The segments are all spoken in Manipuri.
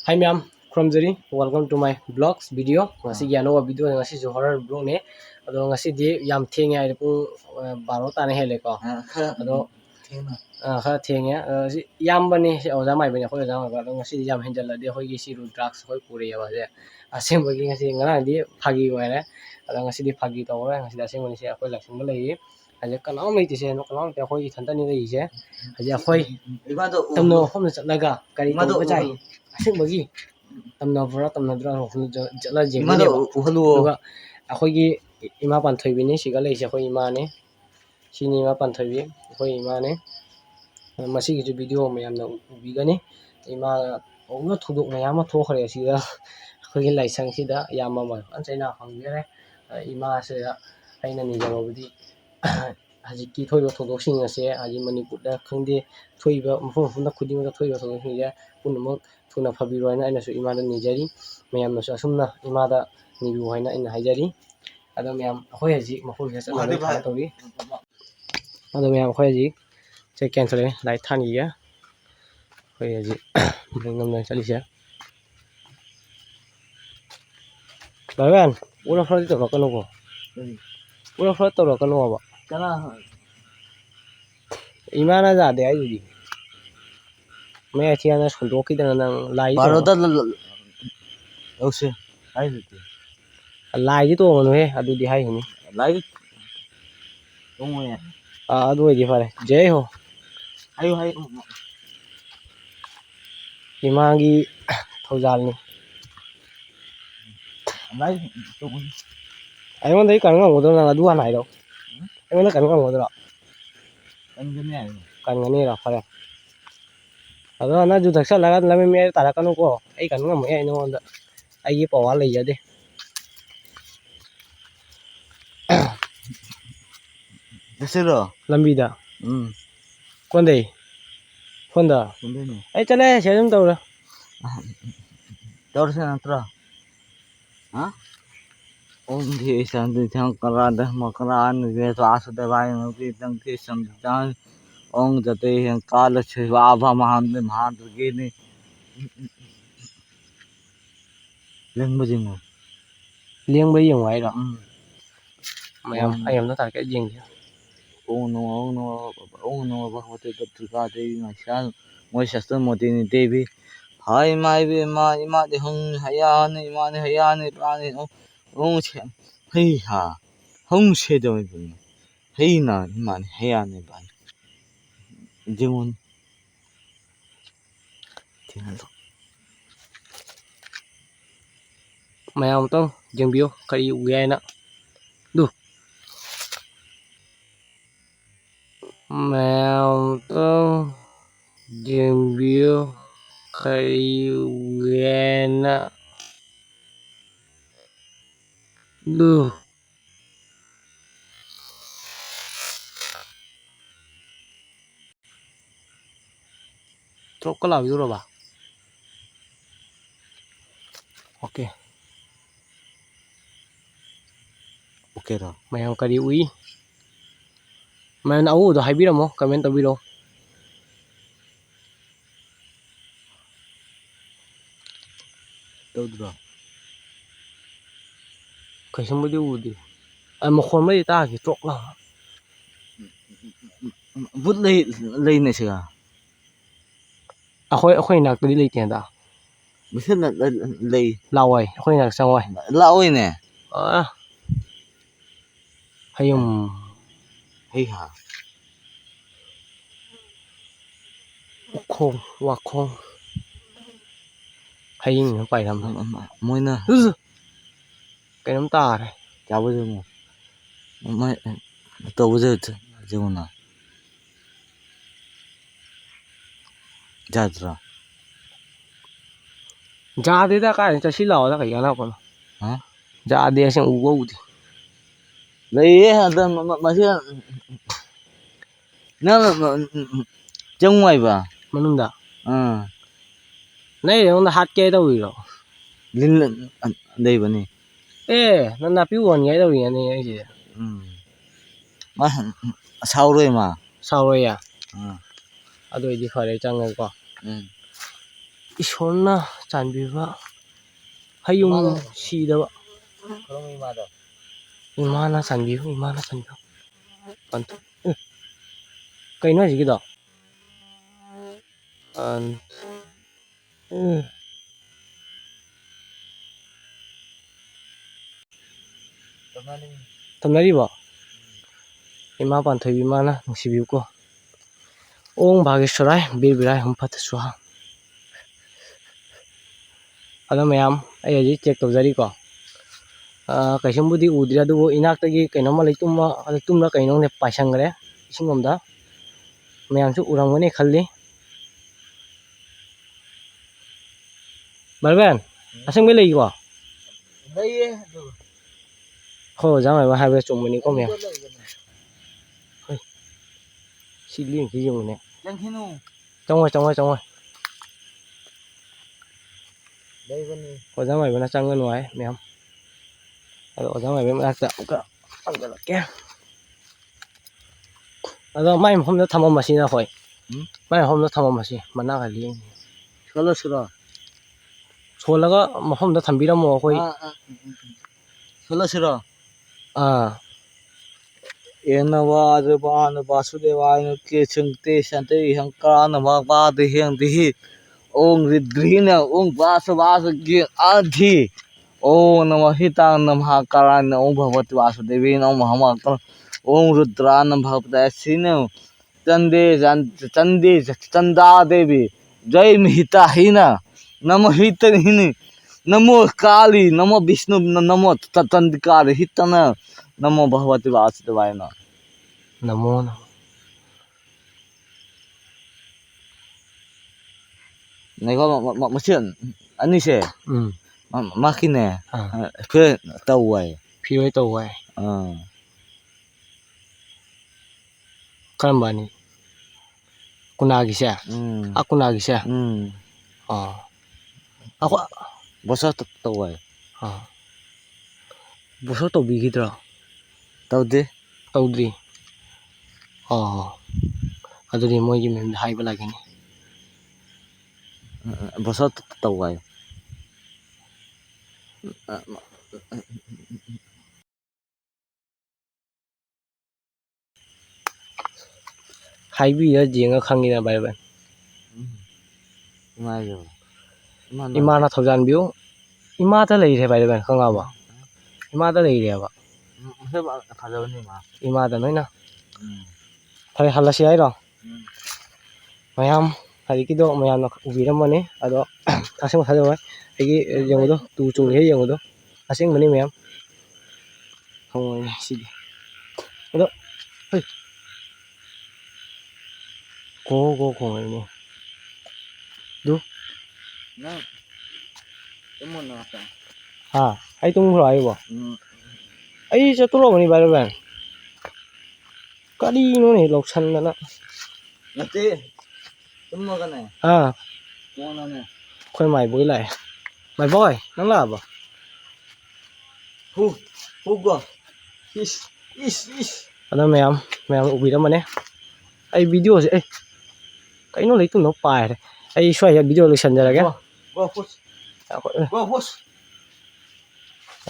Hi ma'am, from Zeri. Welcome to my vlogs video. Ngasi ano video ngasi horror vlog ne. Ado ngasi di yam theng ay pung 12 ta na hele ko. Ado kha theng ya si yam bani si oja mai bani khoi oja mai ado ngasi yam henjal la di khoi gi si ru drugs khoi puri ya ba je. Asem bagi ngasi ngana di phagi ko ne. Ado ngasi di phagi to ko ngasi asem bani si khoi laksing ba lai. Aje kanao mai ti se no kanao te khoi thanta ni dei se. Aje khoi tamno hom na chatlaga kari to ba chai. Asem bagi tamnabra tamnadra jala jengni ba duga akhoi ima panthoi bini siga leise akhoi ima ne sini ima panthoi bi akhoi ima ne masi gi video mayam na ubigani ima ongna thuduk mayam ma thokhre sida akhoi laisang sida yama ma anchaina hanggere ima se aina ni jamabudi hajiki thoiba thodok sing ase aji manipur da khangde thoiba mafum da khuding da thoiba thodok sing ya punamok thuna phabiro aina aina su ima da nijari mayam na su asumna ima da nibu haina ina haijari ado mayam akhoi haji mafum se chatna thana tori ado mayam akhoi haji che cancel lai thani ya akhoi haji ngam na chali se bayan ura frodi to kanu ko ura frodi to kanu ba Kana ima na ja de ai di me achi na sun do ki da nang lai baroda ose hai dite lai to manu he adu di hai ni lai tomo ya adu di fare jai ho ayo hai imagi thoujal ni lai tomo ayon dei kan ngam godo na adu an hai do ayon kan ngam godo kan gani ayo kan ngani ra fare ado na ju daksa laga lame me tara kanu ko ai kan ngam ai no da ai pawa le ya de desero lambi da kon dei fonda kundeni ai chale se jum tawra tor se natra ha om the san de thang kara da makara an ge to asu de bai no ki tang ke sam jan ong jate hen kal se va va mahan de mahan ge ne leng bajingo lieng bai yong ai ro mayam ai am na tar ke jing ông nó bảo hote tập thực ra đây mà sao ngồi sát tuần một tin TV hai mai về mà để hông hay à này mà này hay à này ba này ông xem hay hả không xem đâu mình hay na mà hay à này bạn nhưng thì mayam tong jeng bio kari ugai na du mayam tong jeng bio kari ugai na du trok kalau itu ba oke ok rồi mayam kari ui mayam au do hai biro mo comment to biro đâu rồi kai sam budi udi mo khon mai ta ki trok la vút lấy này chưa akhoi nak to di lei tian da biết là lấy lawai akhoi nak sang wai lão ấy nè hayum hay hả khong wa khong hayin pai lam môi nè cái nắm ta này chào bây giờ mà tôi bây giờ chứ nào ra rồi ja de da ka cha silo da kai kana ko hả ja de sang u go di lấy mà chưa nó trong ngoài vào manum da à nei de on da hat ke da wi ro linh đây vào này na na pi won ngai da wi ne ai ji mà sau rồi mà sao rồi ya à ado di khare chang ko ꯏꯁꯣꯔꯅ ꯆꯥꯟꯕꯤꯕ ꯍꯌꯨꯝ ꯁꯤꯗꯕ ꯏꯃꯥꯅ ꯆꯥꯟꯕꯤꯌꯨ ꯏꯃꯥꯅ ꯆꯥꯟꯕꯤꯌꯨ ꯀꯩꯅꯣ ꯍꯧꯖꯤꯛꯀꯤꯗꯣ ꯇꯝꯅꯔꯤꯕꯣ ꯏꯃꯥ ꯄꯥꯟꯊꯣꯏꯕꯤ ꯏꯃꯥꯅ ꯅꯨꯡꯁꯤꯕꯤꯌꯨꯀꯣ ओम भागेश्वराय बीर बिराय हम फत सुहा अदो मैम अई हजी चेक तौजरीको कैसुमबुदी उद्रे अदुबो इनाक्तगी कैनोमा लेतुम्मा अदु तुमरा कैनोने पाइसंगरे इसिंगोमदा मैमसु उरंगनी खल्ली बरबेन असंग में लेगो लइए हो जामाय बा हाबे चुमनी को मैम सिलिंग की जोने चंखिनु चंगो लेबनी ओजामाय बना चंगन वाय मैम अदो ओजामाय बे मनाक्ता का अंगलके अदो माय मफमदा थममसिना होय माय मफमदा थममसि मना गाली चलो सुरा सोलगा मफमदा थंबिरमो होय चलो सुरा आ एनवाद बान वासुदेवाय के चंगते संते हंकान वाद हेंदि ओम रिद्रीन ओम वास के आधि ओम नमः हितां नमः कारान ओम भगवती वासुदेवी नमः महामंत्र ओम रुद्रान भगवते सिन चंदे चंदा देवी जय मिहिता हिना नमः हितहिन नमो काली नमो विष्णु नमो तंदिकार हितन नमो भगवती वासुदेवाय नमो này có một chuyện anh đi xe mà khi nè phía tàu vậy phía tàu vậy karambani kunagi siya ako kunagi siya ako basta tàu vậy basta tàu bigidra tawdri aduri moigi mem haiba lagini basta tàu vậy haibi ya jenga khangina bai bai imana thojan biu ima ta lei re bai bai khanga ba ima ta lei re ba ima ta noina thai halasi ai ro mayam hari kido mayam na ubiram mane ado asing thado bai agi yengodo tu chung he yengodo asing mani mayam hoi sidi ado hoi ko ini du ai tung rồi bo ai chaturo mani bai bai kali no ne loksan na nati tumma ka ne mona ne khoi mai boi lại mày boy nó là bo hu go is ada mày ubi đó mà nè ai video gì ấy cái nó lấy tụi nó bài đấy ai xoay ra video lấy sân ra cái go push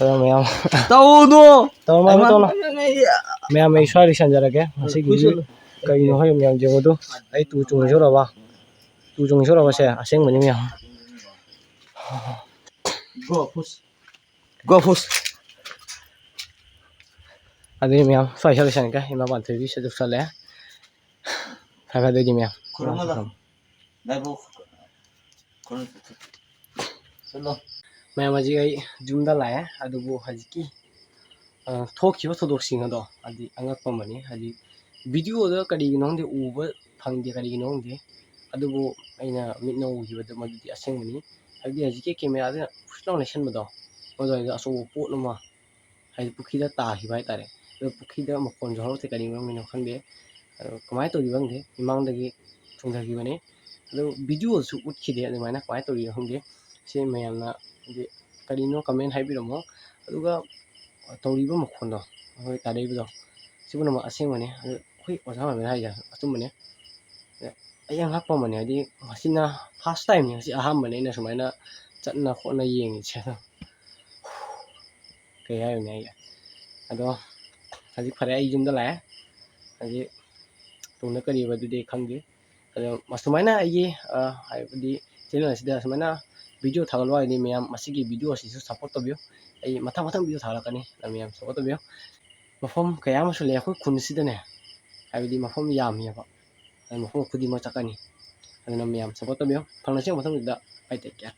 ada mày tao no tao mày xoay lấy sân ra cái masih gitu cái nó hay mày jangan tuh ai tu chung cho rồi xe asing mình mày go push ada mày xoay lấy sân cái mà bạn thấy sẽ được sao lẽ phải cái gì mày dai bo chalo mày mà gì ấy zoom đã lại ada bu hajiki thokhiba thodoksinga do adi angakpa mani hadi video da kadi nongde uba phangde kadi nongde adubu aina mitna uhiba da madudi aseng mani hadi hajike camera da fuslong lesson mado odo da aso pot lama hadi pukhi da ta hi bai tare do pukhi da makon joro te kadi ngam mino khangde kamai to dibang de imang dagi thongda gi bani ado video su utkhi de adu maina kamai to ri hongde se mayamna de kadi no comment haibiramo aduga tawriba makhondo hoi tadaibudo sibuna ma aseng mane hoi osa ma hai ja atum mane ꯑꯩ ꯉꯛꯄ ꯑꯃꯅꯦ ꯍꯥꯏꯗꯤ ꯉꯁꯤꯅ ꯐꯥꯔꯁ ꯇꯥꯏꯝꯅꯤ ꯉꯁꯤ ꯑꯍꯥꯟꯕꯅꯦ ꯑꯩꯅ ꯁꯨꯃꯥꯏꯅ ꯆꯠꯅ ꯈꯣꯠꯅ ꯌꯦꯡꯉꯤꯁꯦ ꯑꯗꯣ ꯀꯩ ꯍꯥꯏꯕꯅꯤ ꯑꯩ ꯑꯗꯣ ꯍꯧꯖꯤꯛ ꯐꯔꯦ ꯑꯩ ꯌꯨꯝꯗ ꯂꯥꯛꯑꯦ ꯍꯧꯖꯤꯛ ꯇꯨꯡꯗ ꯀꯔꯤꯕꯗꯨꯗꯤ ꯈꯪꯗꯦ ꯑꯗꯣ ꯁꯨꯃꯥꯏꯅ ꯑꯩꯒꯤ ꯍꯥꯏꯕꯗꯤ ꯆꯦꯅꯦꯜ ꯑꯁꯤꯗ ꯁꯨꯃꯥꯏꯅ ꯚꯤꯗꯤꯑꯣ ꯊꯥꯒꯠꯂꯨ ꯍꯥꯏꯔꯗꯤ ꯃꯌꯥꯝ ꯃꯁꯤꯒꯤ ꯚꯤꯗꯤꯑꯣ ꯑꯁꯤꯁꯨ ꯁꯞꯄꯣꯔꯠ ꯇꯧꯕꯤꯌꯨ ꯑꯩ ꯃꯊꯪ ꯚꯤꯗꯤꯑꯣ ꯊꯥꯒꯠꯂꯛꯀꯅꯤ ꯃꯌꯥꯝ ꯁꯞꯄꯣꯔꯠ ꯇꯧꯕꯤꯌꯨ ꯃꯐꯝ ꯀꯌꯥ ꯑꯃꯁꯨ ꯂꯩ ꯑꯩꯈꯣꯏ ꯈꯨꯟꯁꯤꯗꯅꯦ ꯍꯥꯏꯕꯗꯤ ꯃꯐꯝ ꯌꯥꯝꯃꯦꯕ ꯃꯐꯝ ꯈꯨꯗꯤꯡꯃꯛ ꯆꯠꯀꯅꯤ ꯑꯗꯨꯅ ꯃꯌꯥꯝ ꯁꯞꯄꯣꯔꯠ ꯇꯧꯕꯤꯌꯨ ꯐꯪꯅꯁꯤ ꯃꯊꯪꯗ ꯕꯥꯏ ꯇꯦꯛ ꯀꯦꯌꯔ